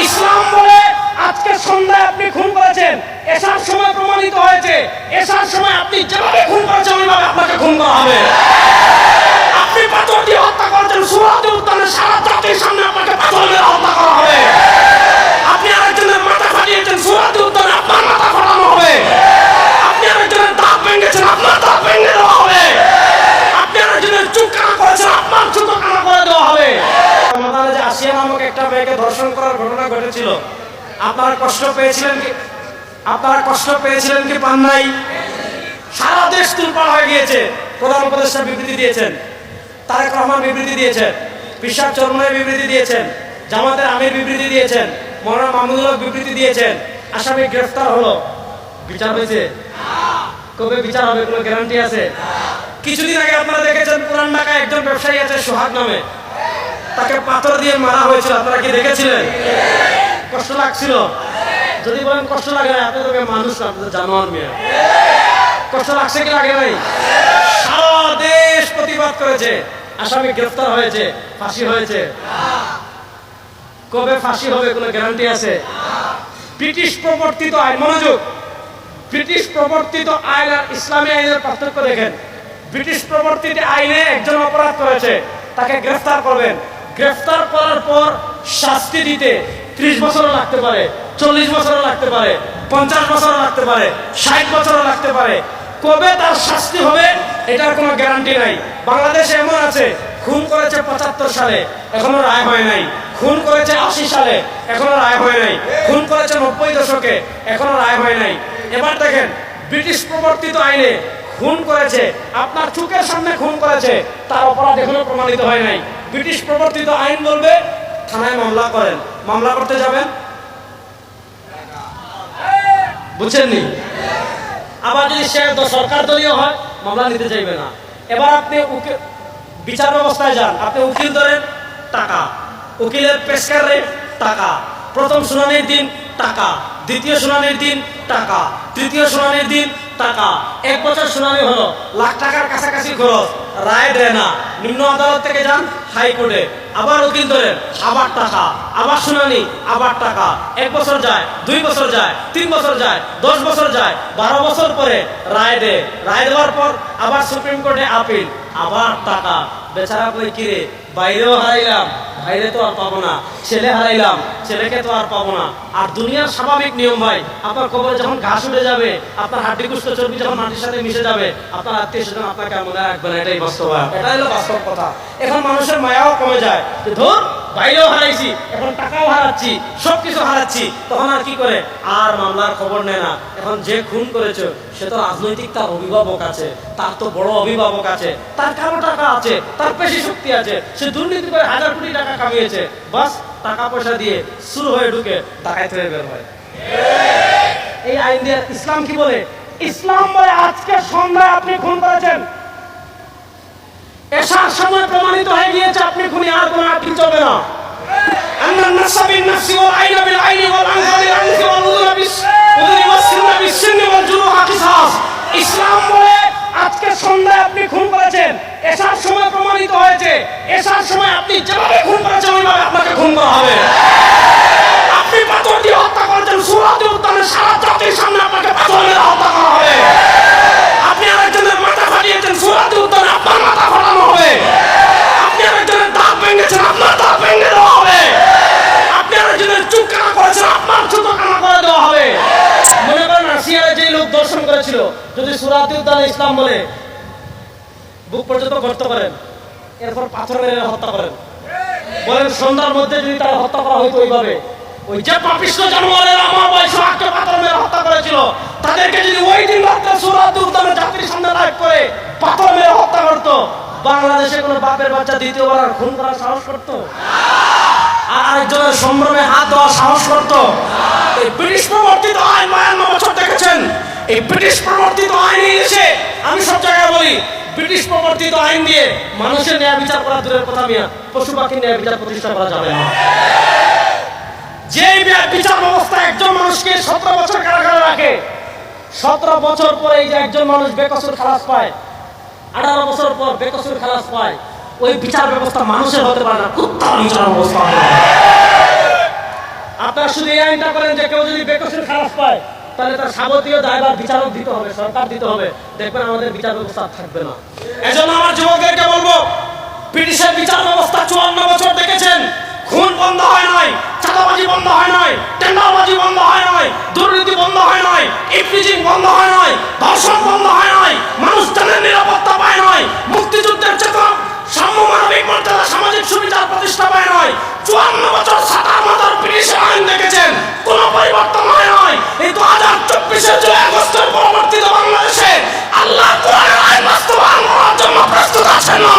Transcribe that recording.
ইসলাম বলে আজকে সন্ধ্যায় আপনি খুন করেছেন, এসার সময় প্রমাণিত হয়েছে, এসার সময় আপনি যেভাবে খুন করেছেন ওইভাবে আপনাকে খুন করা হবে। আপনি পাথর দিয়ে হত্যা করেছেন, সুরাতে উদ্যানে সারা জাতির সামনে আপনাকে পাথর দিয়ে হত্যা করা হবে। আপনি আরেকজনের মাথা ফাটিয়েছেন, সুরাতে উদ্যানে আপনার মাথা ফাটানো হবে। আপনি আরেকজনের দাঁত ভেঙেছেন, আপনার দাঁত ভেঙে দেওয়া হবে। আপনি আরেকজনের চুপ কানা করেছেন, আপনার চুপ কানা করে দেওয়া হবে। রমাদানে যে আসিয়া নামক একটা মেয়েকে ধর্ষণ করার ঘটনা ঘটেছিল, আপনারা কষ্ট পেয়েছিলেন কি? আপনারা কষ্ট পেয়েছিলেন কি পান নাই? সারা দেশ তুলপাড় হয়ে গিয়েছে। প্রধান উপদেষ্টা বিবৃতি দিয়েছেন, তারেক রহমান বিবৃতি দিয়েছেন, পিশাব চরমনাই বিবৃতি দিয়েছেন, জামাতের আমির বিবৃতি দিয়েছেন, মৌলানা মাহমুদুল হক বিবৃতি দিয়েছেন। আসামি গ্রেফতার হলো, বিচার হয়েছে? কবে বিচার হবে কোনো গ্যারান্টি আছে? কিছুদিন আগে আপনারা দেখেছেন পুরান ঢাকায় একজন ব্যবসায়ী আছে সোহাগ নামে, তাকে পাথর দিয়ে মারা হয়েছিল। আপনারা কি দেখেছিলেন? কষ্ট লাগছিল? যদি বলেন কষ্ট লাগে না, আপনি তো মানুষ না, আপনি জানোয়ার মেয়ে। কষ্ট লাগছে কি লাগে নাই? সারা দেশ প্রতিবাদ করেছে, আসামি গ্রেফতার হয়েছে, ফাঁসি হয়েছে। কবে ফাঁসি হবে কোনো গ্যারান্টি আছে? ব্রিটিশ প্রবর্তিত আইন, মনোযোগ, ব্রিটিশ প্রবর্তিত আইন আর ইসলামী আইনের পার্থক্য দেখেন। ব্রিটিশ প্রবর্তিত আইনে একজন অপরাধ করেছে, তাকে গ্রেফতার করবেন। গ্রেফতার করার পর শাস্তি দিতে 30 বছরও লাগতে পারে, 40 বছরও লাগতে পারে, 50 বছরও লাগতে পারে, 60 বছরও লাগতে পারে। কবে তার শাস্তি হবে এটার কোনো গ্যারান্টি নাই। বাংলাদেশে এমন আছে, খুন করেছে 75 সালে, এখনো রায় হয় নাই। খুন করেছে 80 সালে, এখনো রায় হয় নাই। খুন করেছে 90 দশকে, এখনো রায় হয় নাই। এবার দেখেন, ব্রিটিশ প্রবর্তিত আইনে খুন করেছে, আপনার চোখের সামনে খুন করেছে, তার অপরাধ এখনো প্রমাণিত হয় নাই। ব্রিটিশ প্রবর্তিত আইন বলবে থানায় মামলা করেন। মামলা করতে যাবেন, বুঝছেননি? আবার যদি সে সরকার দলীয় হয়, মামলা নিতে চাইবে না। এবার আপনি বিচার ব্যবস্থায় যান, আপনি উকিল ধরেন, টাকা। উকিলের পেশকার রেট টাকা। প্রথম শুনানির দিন টাকা, দ্বিতীয় শুনানির দিন টাকা, তৃতীয় শুনানির দিন টাকা। 1 বছর শুনানি হলো, লাখ টাকার কাছাকাছি খরচ, রায় দেয় না। নিম্ন আদালত থেকে যান হাইকোর্টে, আবার উকিল ধরেন, আবার টাকা, আবার শুনানি, আবার টাকা। 1 বছর যায়, 2 বছর যায়, 3 বছর যায়, 10 বছর যায়, 12 বছর পরে রায় দেয়। রায় দেওয়ার পর আবার সুপ্রিম কোর্টে আপিল, আবার টাকা। বেচারা কই কিরে, বাইরেও হারাইলাম, বাইরে তো আর পাবো না, ছেলে হারাইলাম, ছেলেকে তো আর পাবো না। আর দুনিয়ার স্বাভাবিক নিয়ম ভাই, আপনার কবরে যখন ঘাস উঠে যাবে, আপনার হাড্ডি কুষ্ঠ চর্বি যখন মাটির সাথে মিশে যাবে, আপনার আত্মীয় স্বজন আপনাকে মনে রাখবে না। এটাই বাস্তবায়ন, এটাই হলো বাস্তব কথা। এখন মানুষের মায়াও কমে যায় যে ধর বাইরেও হারাইছি, এখন টাকাও হারাচ্ছি, সবকিছু হারাচ্ছি, তখন আর কি করে? আর মামলার খবর নেয় না। এখন যে খুন করেছে সে তো রাজনৈতিক, তার অভিভাবক আছে, তার তো বড় অভিভাবক আছে, তার কারো টাকা আছে, তার পেশি শক্তি আছে, সে দুর্নীতি করে 1000 কোটি টাকা কামিয়েছে, বাস টাকা পয়সা দিয়ে শুরু হয়ে ঢুকে ডাকাত হয়ে বের হয়। এই আইন দিয়ে ইসলাম কি বলে? ইসলাম বলে আজকে সন্ধ্যায় আপনি খুন করেছেন, এসার সময় প্রমাণিত হয়ে গিয়েছে আপনি খুনি, আর কোনো আপিল চলবে না। ইসলাম বলে আজকে সন্ধ্যায় আপনি খুন করেছেন, এসার সময় প্রমাণিত হয়েছে, এসার সময় আপনি যেভাবে খুন করেছেন ওইভাবে আপনাকে খুন করা হবে। আপনি পাথর দিয়ে হত্যা করেছেন, সুরাতে উদ্যানে সারা জাতির সামনে আপনাকে পাথর মেরে হত্যা করা হবে। আপনি আরেকজনের মাথা ফাটিয়েছেন, সুরাতে উদ্যানে আপনার মাথা ফাটানো হবে। আপনি আরেকজনের দাঁত ভেঙেছেন, আপনার দাঁত ভেঙে দেওয়া হবে। আপনি আরেকজনের চুপ কানা করেছেন, আপনার চুপ কানা করে দেওয়া হবে। মনে করেন রাশিয়ায় যে লোক দর্শন করেছিল, যদি সুরাতে উদ্যানে ইসলাম বলে বুক পর্যন্ত গর্ত করেন, এরপর পাথর মেরে হত্যা করেন, বলেন সন্ধ্যার মধ্যে যদি তারা হত্যা করা হইতো ওইভাবে, ওই যে পাপিষ্ঠ জানোয়ারেরা আমার ভাই সোহাগকে পাথর মেরে হত্যা করেছিল, তাদেরকে যদি ওই দিন রাত্রে সুরাতে উদ্যানে জাতির সামনে লাইভ করে পাথর মেরে হত্যা করতো, বাংলাদেশে কোনো বাপের বাচ্চা দ্বিতীয়বার আর খুন করার সাহস করতো? আর আরেকজনের সম্ভ্রমে হাত দেওয়ার সাহস করতো? এই ব্রিটিশ প্রবর্তিত আইন 52 বছর দেখেছেন, এই ব্রিটিশ প্রবর্তিত আইনে এসে আমি সব জায়গায় বলি, ব্রিটিশ প্রবর্তিত আইন দিয়ে মানুষের ন্যায় বিচার করা দূরের কথা, মিয়া পশু পাখির ন্যায় বিচার প্রতিষ্ঠা করা যাবে না। যে বিচার ব্যবস্থা একজন মানুষকে 17 বছর কারাগারে রাখে, 17 বছর পরে এই যে একজন মানুষ বেকসুর খালাস পায়, 18 বছর পর বেকসুর খালাস পায়, ওই বিচার ব্যবস্থা মানুষের হতে পারে না, কুত্তার বিচার ব্যবস্থা হবে। আপনারা শুধু এই আইনটা করেন যে কেউ যদি বেকসুর খালাস পায় তাহলে তার যাবতীয় দায়ভার বিচারক দিতে হবে, সরকার দিতে হবে, দেখবেন আমাদের বিচার ব্যবস্থা থাকবে না। এজন্য আমার যুবকদেরকে বলবো, ব্রিটিশের বিচার ব্যবস্থা 54 বছর দেখেছেন, খুন বন্ধ হয় নাই, চাঁদাবাজি বন্ধ হয় নাই, টেন্ডারবাজি বন্ধ হয় নাই, দুর্নীতি বন্ধ হয় নাই, ইফটিজিং বন্ধ হয় নাই, ধর্ষণ বন্ধ হয় নাই, মানুষ জানের নিরাপত্তা পায় নাই, মুক্তিযুদ্ধের চেতনা, সাম্য মানবিক মর্যাদা, সামাজিক সুবিধার প্রতিষ্ঠা পায় নাই। 54 বছর সাতার মাথার ব্রিটিশের আইন দেখেছেন, কোনো পরিবর্তন হয় নাই। এই 2024-এর জুলাই আগস্টের পরবর্তীতে বাংলাদেশে আল্লাহ কোরআনের আইন বাস্তবায়ন করার জন্য প্রস্তুত আছেন না?